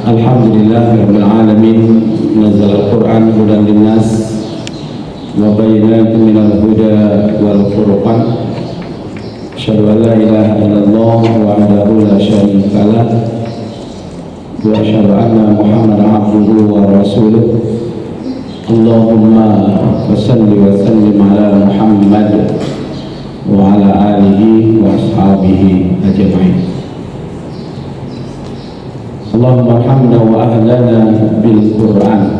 Alhamdulillahirabbil alamin. Nazzala al-Qur'an hudan linnas wa bayyinatin minal huda wal furqan. Asyhadu an la ilaha illallah wahdahu la syarika lah wa asyhadu anna Muhammadan abduhu wa rasuluh. Allahumma shalli wa sallim ala Muhammad wa ala alihi wa ashabihi ajma'in. Allahumma hamna wa ahlana bil Qur'an.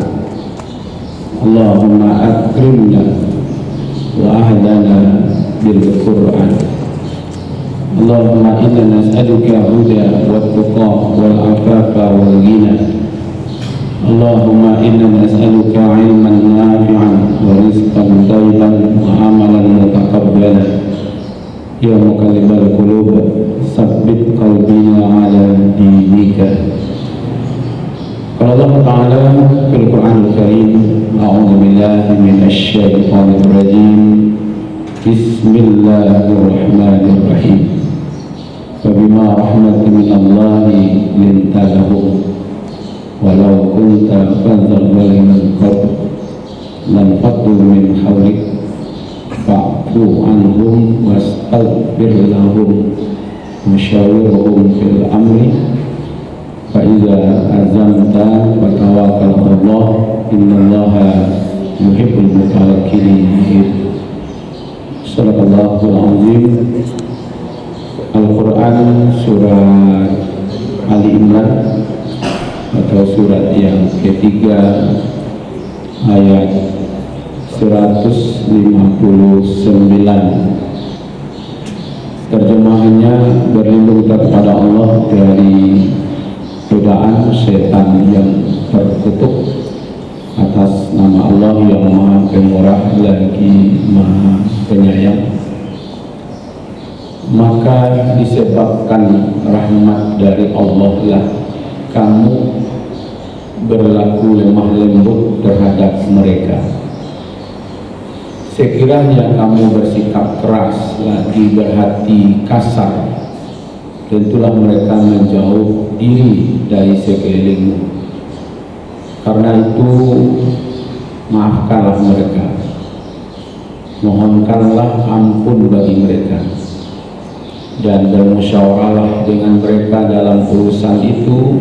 Allahumma akrimna wa ahlana bil Qur'an. Allahumma inna nas'aluka huda wa tuqa wal afafa wal ghina. Allahumma inna nas'aluka ilman nafi'an wa rizqan thayyiban wa amalan mutaqabbalan. Ya muqallibal qulub, tsabbit qalbina ala dinika. Qala Allah Ta'ala fil Qur'anil Karim, a'udzu billahi minasy syaithanir rajim. Bismillahirrahmanirrahim. Fabima rahmatin minallahi linta lahum walau kunta fadhlan ghalimal qalb lam faddu min hawlik fa'fu anhum wastaghfir lahum wasyawirhum fil amri fa idza azamta fatawakkal 'ala Allah innallaha yuhibbul mutawakkilin. Shadaqallahul azim. Al-Quran surat Ali Imran atau surat yang ketiga ayat 159. Terjemahannya, berlindung kepada Allah dari godaan setan yang terkutuk atas nama Allah yang Maha Pemurah lagi Maha Penyayang. Maka disebabkan rahmat dari Allah lah kamu berlaku lemah lembut terhadap mereka. Sekiranya kamu bersikap keras lagi berhati kasar, tentulah mereka menjauh diri dari sekelilingmu. Karena itu maafkanlah mereka, mohonkanlah ampun bagi mereka, dan bermusyawarahlah dengan mereka dalam urusan itu.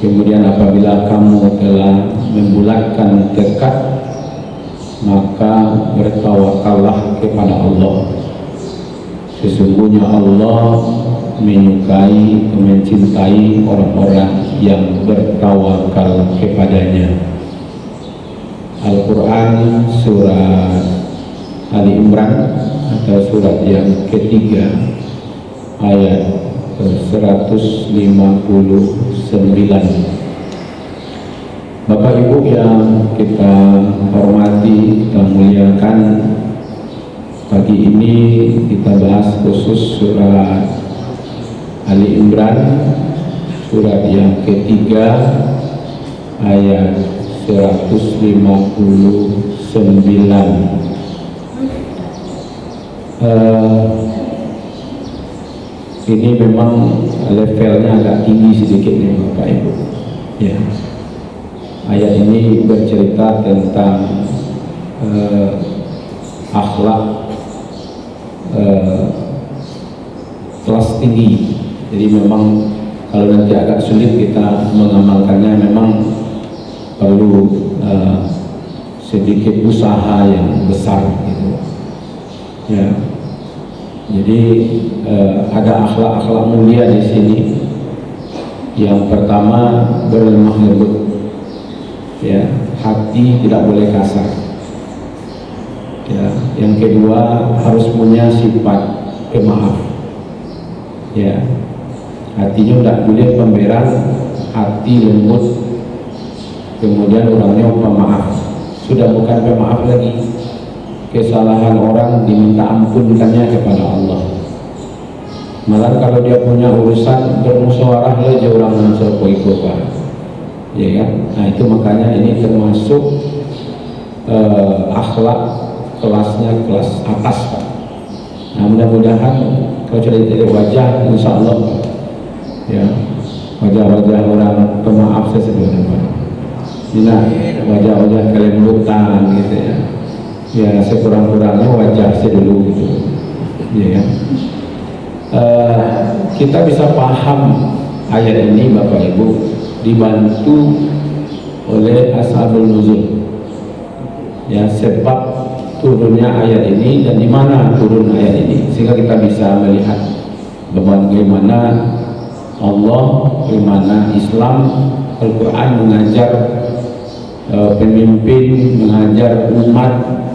Kemudian apabila kamu telah membulatkan tekad, maka bertawakallah kepada Allah. Sesungguhnya Allah menyukai, mencintai orang-orang yang bertawakal kepadanya. Al-Quran surat Ali Imran atau surat yang ketiga ayat 159. Bapak Ibu yang kita hormati, kita muliakan, pagi ini kita bahas khusus surat Ali Imran, surat yang ketiga ayat 159. Ini memang levelnya agak tinggi sedikit nih Bapak Ibu ya. Ayat ini bercerita tentang akhlak kelas tinggi. Jadi memang kalau nanti agak sulit kita mengamalkannya, memang perlu sedikit usaha yang besar gitu ya. Jadi ada akhlak-akhlak mulia di sini. Yang pertama, berlemah lembut ya, hati tidak boleh kasar ya. Yang kedua, harus punya sifat pemaaf ya, hatinya tidak boleh pemberang, hati lembut. Kemudian orangnya pemaaf, sudah bukan pemaaf lagi, kesalahan orang diminta ampunkannya kepada Allah. Malah kalau dia punya urusan bermusyawarah aja orang menserpoi-poi ya kan. Nah itu makanya ini termasuk akhlak kelasnya kelas atas Pak. Nah mudah-mudahan kalau sudah dari wajah insya Allah ya wajah-wajah orang pemaaf saya sebelumnya Pak. Inilah wajah-wajah kalian lutan gitu ya. Ya sekurang-kurangnya wajah saya dulu gitu. Ya kan? Kita bisa paham ayat ini Bapak Ibu dibantu oleh ashabul nuzul. Ya sebab turunnya ayat ini dan di mana turun ayat ini sehingga kita bisa melihat bagaimana Allah, bagaimana Islam, Al-Quran mengajar pemimpin, mengajar umat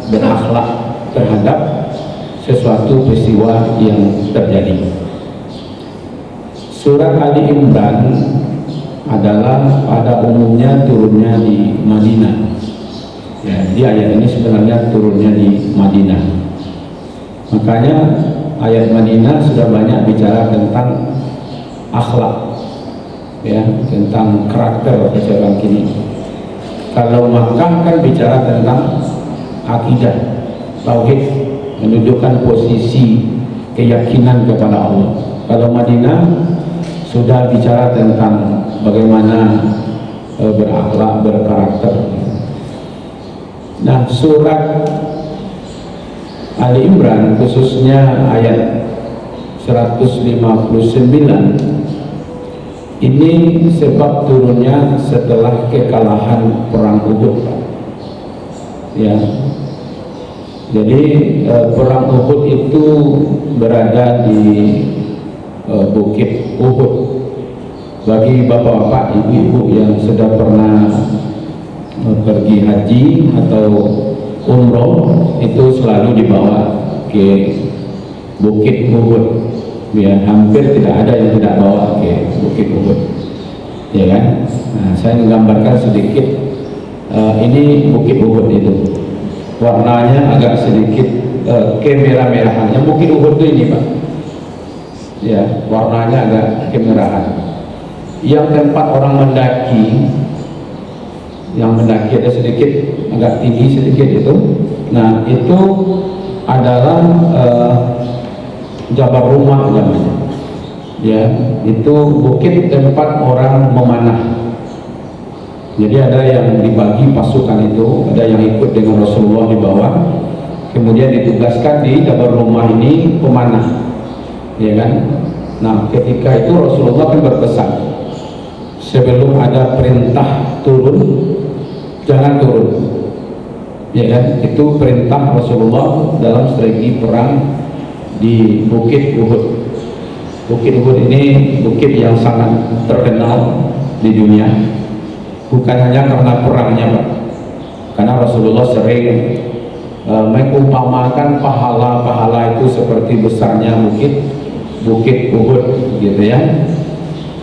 berakhlak terhadap sesuatu peristiwa yang terjadi. Surat Ali Imran adalah pada umumnya turunnya di Madinah. Ya, jadi ayat ini sebenarnya turunnya di Madinah. Makanya ayat Madinah sudah banyak bicara tentang akhlak, ya, tentang karakter seorang kini. Kalau Makkah kan bicara tentang akidah, tauhid, menunjukkan posisi keyakinan kepada Allah. Kalau Madinah sudah bicara tentang bagaimana berakhlak, berkarakter. Nah, surat Ali Imran khususnya ayat 159 ini sebab turunnya setelah kekalahan perang Uhud. Ya. Jadi perang Uhud itu berada di Bukit Uhud. Bagi bapak-bapak, ibu-ibu yang sudah pernah pergi haji atau umroh itu selalu dibawa ke Bukit Uhud. Ya, hampir tidak ada yang tidak bawa ke Bukit Uhud, ya kan? Nah, saya menggambarkan sedikit. Ini Bukit Uhud itu warnanya agak sedikit kemerah-merahan. Yang Bukit Uhud itu ini Pak, ya, warnanya agak kemerahan. Yang tempat orang mendaki, yang mendaki ada sedikit agak tinggi sedikit itu. Nah, itu adalah Jabal Rumah namanya. Ya, itu bukit tempat orang memanah. Jadi ada yang dibagi pasukan itu, ada yang ikut dengan Rasulullah di bawah. Kemudian ditugaskan di Jabal Rumah ini pemanah. Ya kan? Nah, ketika itu Rasulullah kan berpesan, sebelum ada perintah turun, jangan turun. Ya kan? Itu perintah Rasulullah dalam strategi perang di Bukit Uhud. Bukit Uhud ini bukit yang sangat terkenal di dunia, bukan hanya karena perangnya Pak, karena Rasulullah sering mengumpamakan pahala-pahala itu seperti besarnya Bukit Uhud gitu ya.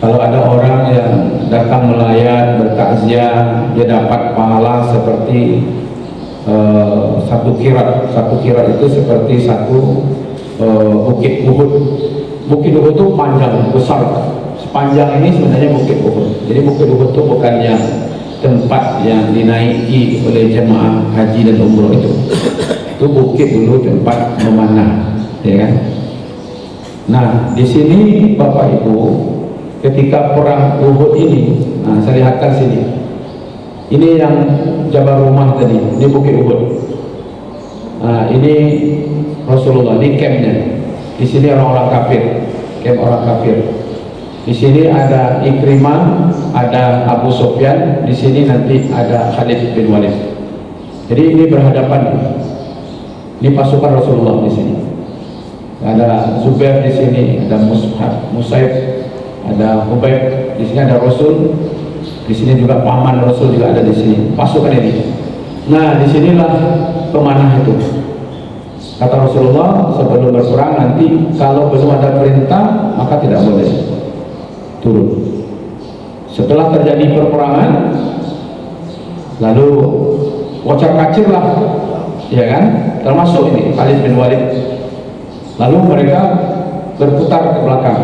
Kalau ada orang yang datang melayat bertakziah, dia dapat pahala seperti satu kirat itu seperti satu Bukit Uhud. Bukit Uhud itu panjang, besar. Sepanjang ini sebenarnya Bukit Uhud. Jadi Bukit Uhud itu bukannya tempat yang dinaiki oleh jemaah haji dan umroh itu. Itu bukit dulu tempat memanah, ya kan? Nah, di sini Bapak Ibu, ketika perang Uhud ini, nah saya lihatkan sini. Ini yang Jabal Rumah tadi, ini Bukit Uhud. Nah, ini Rasulullah, ini campnya. Di sini orang-orang kafir, camp orang kafir. Di sini ada Ikrimah, ada Abu Sufyan, di sini nanti ada Khalid bin Walid. Jadi ini berhadapan. Ini pasukan Rasulullah di sini. Ada Zubair di sini, ada Musaib, ada Hubaib, di sini ada Rasul, di sini juga paman Rasul juga ada di sini. Pasukan ini. Nah, disinilah pemanah itu. Kata Rasulullah, sebelum berperang nanti kalau belum ada perintah maka tidak boleh turun. Setelah terjadi perperangan, lalu kocar-kacir lah, ya kan? Termasuk ini Khalid bin Walid. Lalu mereka berputar ke belakang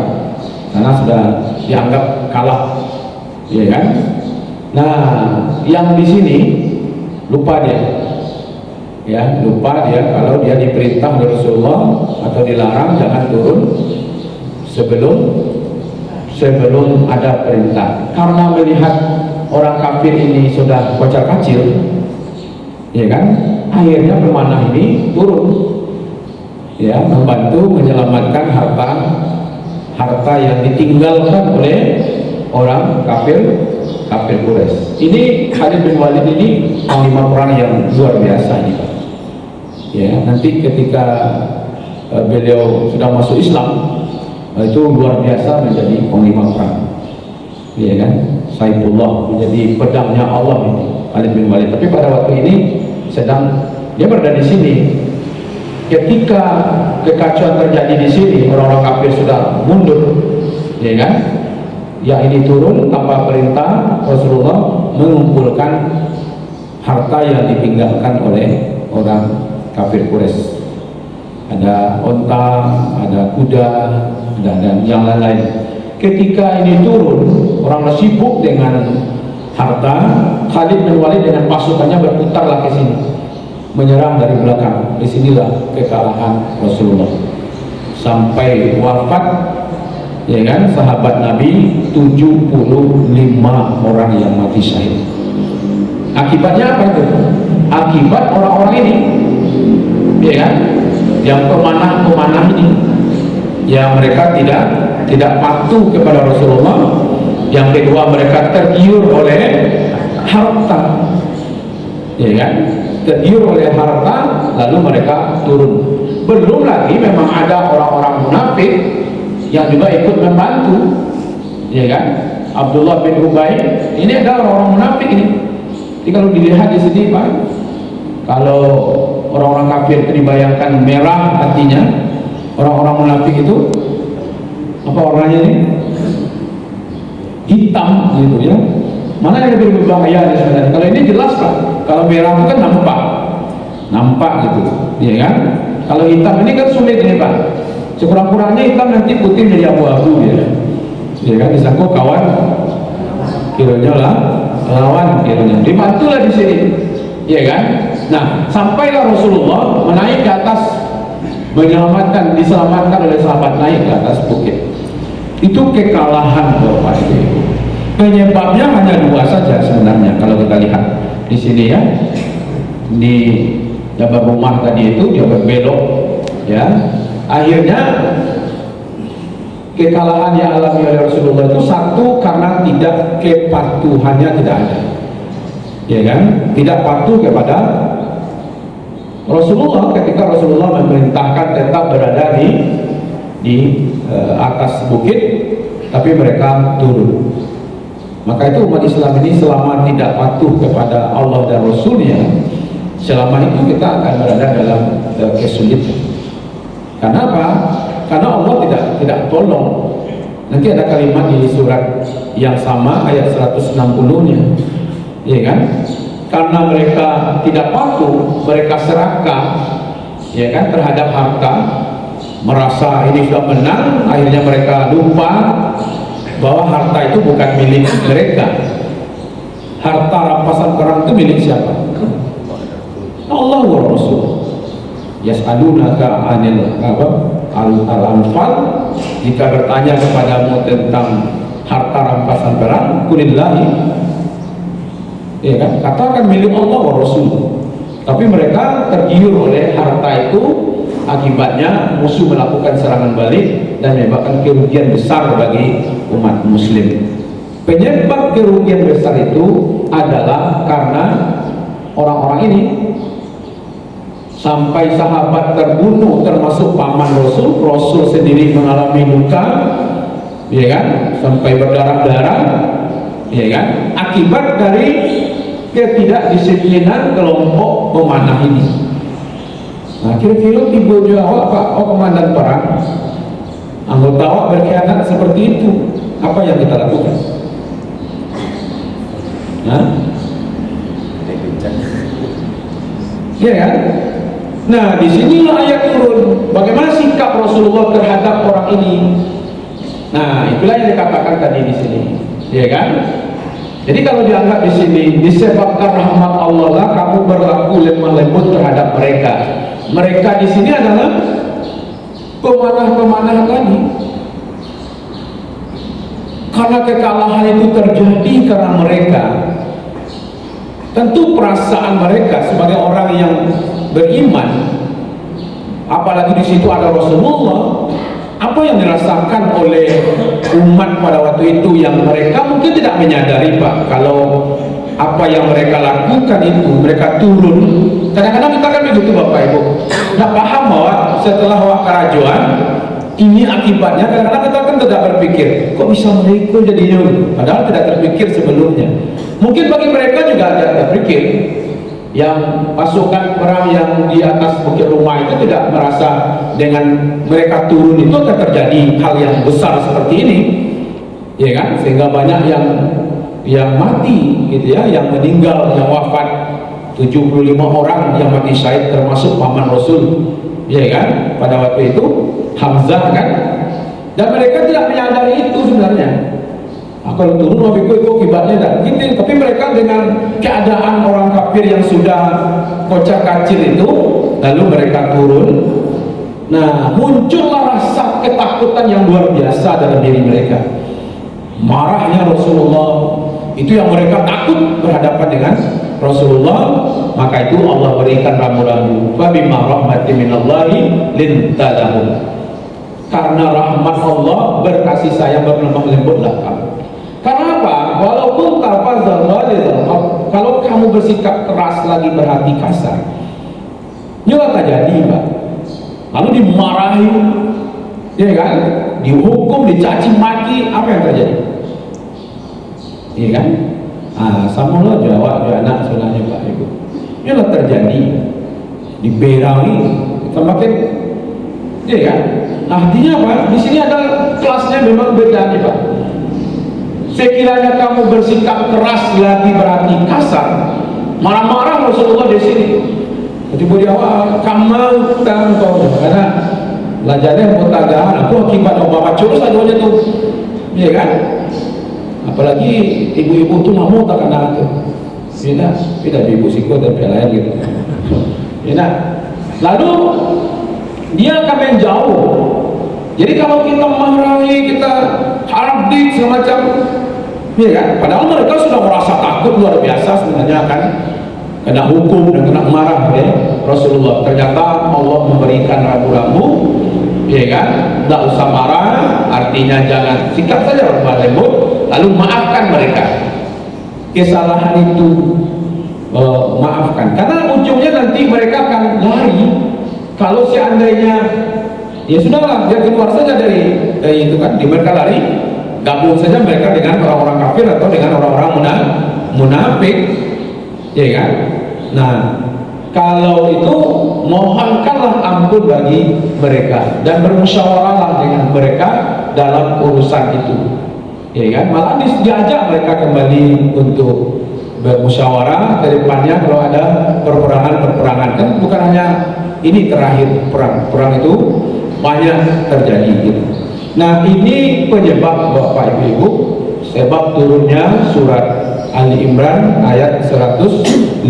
karena sudah dianggap kalah, ya kan? Nah, yang di sini lupa dia. Ya, lupa dia kalau dia diperintah oleh Rasulullah atau dilarang jangan turun sebelum sebelum ada perintah. Karena melihat orang kafir ini sudah kocar kacir, ya kan, akhirnya pemanah ini turun, ya, membantu menyelamatkan harta yang ditinggalkan oleh orang kafir Quraisy. Ini Khalid bin Walid ini panglima perang yang luar biasa ini, Pak. Ya, nanti ketika beliau sudah masuk Islam, itu luar biasa menjadi panglima perang, ya kan, Saifullah, menjadi pedangnya Allah ini Khalid bin Walid. Tapi pada waktu ini dia berada di sini. Ketika kekacauan terjadi di sini, orang-orang kafir sudah mundur, ya kan, yang ini turun tanpa perintah Rasulullah mengumpulkan harta yang ditinggalkan oleh orang kafir Quraisy. Ada onta, ada kuda, dan yang lain-lain. Ketika ini turun, orang sibuk dengan harta. Khalid bin Walid dengan pasukannya berputarlah ke sini, menyerang dari belakang. Disinilah kekalahan Rasulullah sampai wafat, ya kan, sahabat Nabi 75 orang yang mati syahid. Akibatnya apa itu? Akibat orang-orang ini, ya kan, yang pemanah ini, yang mereka tidak patuh kepada Rasulullah. Yang kedua, mereka tergiur oleh harta, ya kan, tergiur oleh harta, lalu mereka turun. Belum lagi memang ada orang-orang munafik yang juga ikut membantu, ya kan. Abdullah bin Ubay ini adalah orang-orang munafik ini. Jadi kalau dilihat di sini, Pak, kalau orang-orang kafir itu dibayangkan merah, artinya orang-orang munafik itu apa warnanya ini? Hitam gitu ya. Mana yang lebih berbahaya sebenarnya? Kalau ini jelas, Pak. Kalau merah itu kan nampak gitu, ya kan? Kalau hitam ini kan sulit ini, Pak. Sekurang-kurangnya hitam nanti putih jadi abu-abu, ya kan? Disangkut kawan kiranya lah, lawan kiranya. Dibantulah di sini, ya kan? Nah, sampailah Rasulullah menaik ke atas, diselamatkan oleh sahabat, naik ke atas bukit. Itu kekalahan, Bapak Ibu. Penyebabnya hanya dua saja sebenarnya kalau kita lihat di sini, ya. Di Jabar rumah tadi itu dia berbelok, ya. Akhirnya kekalahan yang alami oleh Rasulullah itu satu karena kepatuhannya tidak ada, ya kan, tidak patuh kepada Rasulullah ketika Rasulullah memerintahkan tetap berada di atas bukit, tapi mereka turun. Maka itu umat Islam ini selama tidak patuh kepada Allah dan Rasulnya, selama itu kita akan berada dalam kesulitan. Karena apa? Karena Allah tidak tolong. Nanti ada kalimat di surat yang sama ayat 160-nya, ya kan? Karena mereka tidak patuh, mereka serakah, ya kan, terhadap harta, merasa ini sudah menang, akhirnya mereka lupa bahwa harta itu bukan milik mereka. Harta rampasan perang itu milik siapa? Allah wa Rasul. Yas'alunaka 'anil al-anfal, jika bertanya kepadamu tentang harta rampasan perang, kulillahi, ya kan, katakan milik Allah wa Rasul. Tapi mereka tergiur oleh harta itu, akibatnya musuh melakukan serangan balik dan menyebabkan kerugian besar bagi umat muslim. Penyebab kerugian besar itu adalah karena orang-orang ini, sampai sahabat terbunuh termasuk paman Rasul sendiri mengalami luka, ya kan, sampai berdarah-darah, ya kan, akibat dari ketidakdisiplinan kelompok pemanah ini. Nah, kira-kira timbulnya Pak komandan perang, anggota awak berkhianat seperti itu, apa yang kita lakukan? Nah, ya kan? Nah, disinilah ayat turun. Bagaimana sikap Rasulullah terhadap orang ini? Nah, itulah yang dikatakan tadi di sini, ya kan? Jadi kalau dianggap di sini, disebabkan rahmat Allah lah kamu berlaku lemah lembut terhadap mereka. Mereka di sini adalah pemanah-pemanah tadi. Karena kekalahan itu terjadi karena mereka, tentu perasaan mereka sebagai orang yang beriman, apalagi di situ ada Rasulullah, apa yang dirasakan oleh umat pada waktu itu yang mereka mungkin tidak menyadari, Pak, kalau apa yang mereka lakukan itu mereka turun. Kadang-kadang kita kan begitu, Bapak Ibu, tidak paham bahwa setelah kerajuan ini akibatnya. Kadang-kadang kita kan tidak berpikir, kok bisa mereka jadinya, padahal tidak terpikir sebelumnya. Mungkin bagi mereka juga tidak terpikir. Yang pasukan perang yang di atas bukit rumah itu tidak merasa dengan mereka turun itu akan terjadi hal yang besar seperti ini, ya kan? Sehingga banyak yang mati, gitu ya, yang meninggal, yang wafat. 75 orang yang mati syahid, termasuk paman Rasul, ya kan? Pada waktu itu Hamzah kan, dan mereka tidak menyadari itu sebenarnya. Kalau turun waktu itu akibatnya dan gitu. Tapi mereka dengan keadaan orang kafir yang sudah kocar kacir itu, lalu mereka turun. Nah, muncullah rasa ketakutan yang luar biasa dalam diri mereka. Marahnya Rasulullah itu yang mereka takut berhadapan dengan Rasulullah. Maka itu Allah berikan rambu-rambu, fabima rahmatin minallahi lintadahum, karena rahmat Allah, berkasih sayang, berlemah lembutlah kamu. Karena apa? Walaupun tafazal walidal, kalau kamu bersikap keras lagi, berhati kasar, nyala tak jadi, Pak. Lalu dimarahi, ya kan? Dihukum, dicaci maki, apa yang terjadi? Iya kan? Sama lo jawab anak sebenarnya, Pak Ibu. Nyala terjadi, diberawi, semakin, ya kan? Artinya apa? Di sini ada kelasnya memang beda nih, Pak. Sekiranya kamu bersikap keras lagi, berarti kasar, marah-marah Rasulullah di sini. Jadi dia kamu tahu, karena belajarnya mutagahan, aku akibat Obama curus aja tuh, ya kan? Apalagi ibu-ibu tuh mau tak kena tuh, tidak ibu siko dan lain gitu. Ya, lalu dia akan menjauh. Jadi kalau kita marahi, kita hardik semacam, ya kan? Padahal mereka sudah merasa takut luar biasa sebenarnya, kan kena hukum dan kena marah, ya Rasulullah. Ternyata Allah memberikan rambu-rambu, ya kan? Tidak usah marah, artinya jangan, sikap saja lemah lembut, lalu maafkan mereka kesalahan itu, maafkan. Karena ujungnya nanti mereka akan lari. Kalau seandainya ya sudahlah, dia keluar saja dari itu kan, di mereka lari, gabung saja mereka dengan orang-orang kafir atau dengan orang-orang munafik, ya kan? Nah, kalau itu mohonkanlah ampun bagi mereka dan bermusyawarahlah dengan mereka dalam urusan itu, ya kan? Malah diajak mereka kembali untuk bermusyawarah ke depannya kalau ada perperangan, kan bukan hanya ini terakhir perang itu banyak terjadi gitu. Nah, ini penyebab Bapak Ibu, sebab turunnya surat Ali Imran ayat 159.